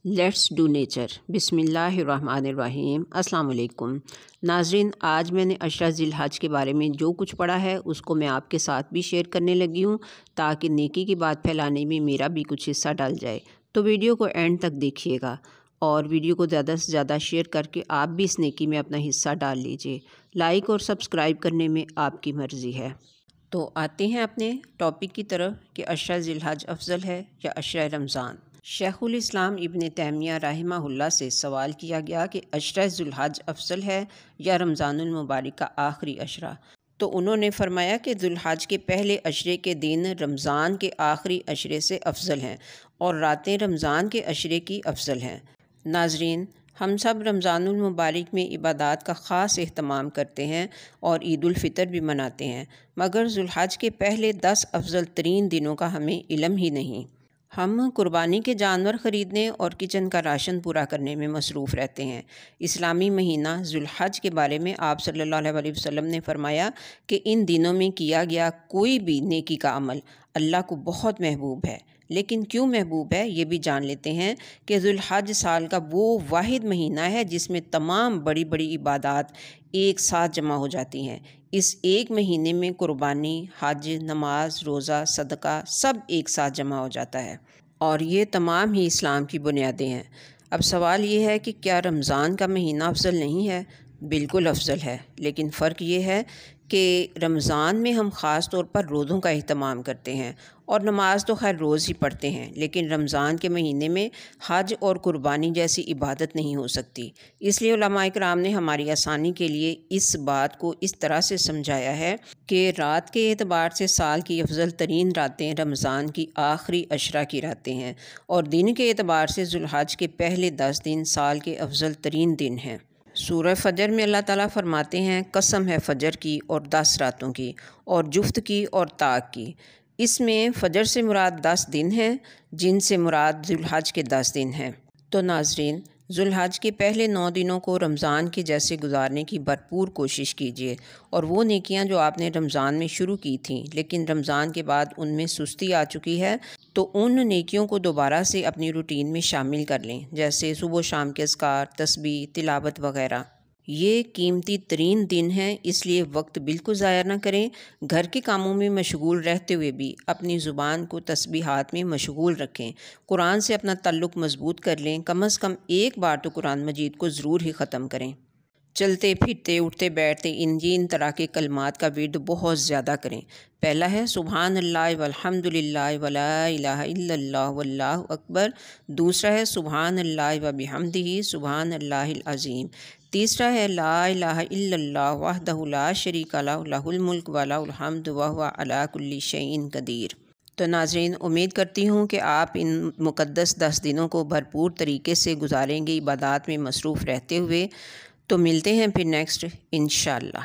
Let's do nature. بسم اللہ الرحمن الرحیم۔ السلام علیکم ناظرین، آج میں نے عشرہ ذی الحج کے بارے میں جو کچھ پڑھا ہے اس کو میں آپ کے ساتھ بھی شیئر کرنے لگی ہوں تاکہ نیکی کی بات پھیلانے میں میرا بھی کچھ حصہ ڈال جائے۔ تو ویڈیو کو اینڈ تک دیکھیے گا اور ویڈیو کو زیادہ سے زیادہ شیئر کر کے آپ بھی اس نیکی میں اپنا حصہ ڈال لیجئے۔ لائک اور سبسکرائب کرنے میں آپ کی مرضی ہے۔ تو آتے ہیں اپنے ٹاپک کی طرف کہ عشرہ ذی الحج افضل ہے یا عشرہ رمضان۔ شیخ الاسلام ابن تیمیہ رحمہ اللہ سے سوال کیا گیا کہ عشرہ ذی الحج افضل ہے یا رمضان المبارک کا آخری عشرہ، تو انہوں نے فرمایا کہ ذی الحج کے پہلے عشرے کے دن رمضان کے آخری عشرے سے افضل ہیں اور راتیں رمضان کے عشرے کی افضل ہیں۔ ناظرین، ہم سب رمضان المبارک میں عبادات کا خاص اہتمام کرتے ہیں اور عید الفطر بھی مناتے ہیں، مگر ذی الحج کے پہلے 10 افضل ترین دنوں کا ہمیں علم ہی نہیں۔ ہم قربانی کے جانور خریدنے اور کچن کا راشن پورا کرنے میں مصروف رہتے ہیں۔ اسلامی مہینہ ذی الحج کے بارے میں آپ صلی اللہ علیہ وسلم نے فرمایا کہ ان دنوں میں کیا گیا کوئی بھی نیکی کا عمل اللہ کو بہت محبوب ہے۔ لیکن کیوں محبوب ہے یہ بھی جان لیتے ہیں کہ ذی الحج سال کا وہ واحد مہینہ ہے جس میں تمام بڑی بڑی عبادات ایک ساتھ جمع ہو جاتی ہیں۔ اس ایک مہینے میں قربانی، حج، نماز، روزہ، صدقہ سب ایک ساتھ جمع ہو جاتا ہے اور یہ تمام ہی اسلام کی بنیادیں ہیں۔ اب سوال یہ ہے کہ کیا رمضان کا مہینہ افضل نہیں ہے؟ بالکل افضل ہے، لیکن فرق یہ ہے کہ رمضان میں ہم خاص طور پر روزوں کا اہتمام کرتے ہیں اور نماز تو خیر روز ہی پڑھتے ہیں، لیکن رمضان کے مہینے میں حج اور قربانی جیسی عبادت نہیں ہو سکتی۔ اس لیے علماء کرام نے ہماری آسانی کے لیے اس بات کو اس طرح سے سمجھایا ہے کہ رات کے اعتبار سے سال کی افضل ترین راتیں رمضان کی آخری عشرہ کی راتیں ہیں اور دن کے اعتبار سے ذی الحج کے پہلے 10 دن سال کے افضل ترین دن ہیں۔ سورہ فجر میں اللہ تعالیٰ فرماتے ہیں، قسم ہے فجر کی اور 10 راتوں کی اور جفت کی اور طاق کی۔ اس میں فجر سے مراد 10 دن ہیں جن سے مراد ذی الحج کے 10 دن ہیں۔ تو ناظرین، ذی الحج کے پہلے 9 دنوں کو رمضان کے جیسے گزارنے کی بھرپور کوشش کیجیے اور وہ نیکیاں جو آپ نے رمضان میں شروع کی تھیں لیکن رمضان کے بعد ان میں سستی آ چکی ہے تو ان نیکیوں کو دوبارہ سے اپنی روٹین میں شامل کر لیں، جیسے صبح و شام کے اذکار، تسبیح، تلاوت وغیرہ۔ یہ قیمتی ترین دن ہیں، اس لیے وقت بالکل ضائع نہ کریں۔ گھر کے کاموں میں مشغول رہتے ہوئے بھی اپنی زبان کو تسبیحات میں مشغول رکھیں۔ قرآن سے اپنا تعلق مضبوط کر لیں، کم از کم ایک بار تو قرآن مجید کو ضرور ہی ختم کریں۔ چلتے پھرتے اٹھتے بیٹھتے ان طرح کے کلمات کا ورد بہت زیادہ کریں۔ پہلا ہے سبحان اللہ والحمد للہ ولا الہ الا اللہ واللہ اکبر۔ دوسرا ہے سبحان اللہ وبحمدہ سبحان اللہ العظیم۔ تیسرا ہے لا الہ الا اللہ وحدہ لا شریک لہ لہ الملک ولہ الحمد وہو علی کل شیء قدیر۔ تو ناظرین، امید کرتی ہوں کہ آپ ان مقدس 10 دنوں کو بھرپور طریقے سے گزاریں گے عبادات میں مصروف رہتے ہوئے۔ تو ملتے ہیں پھر نیکسٹ انشاءاللہ۔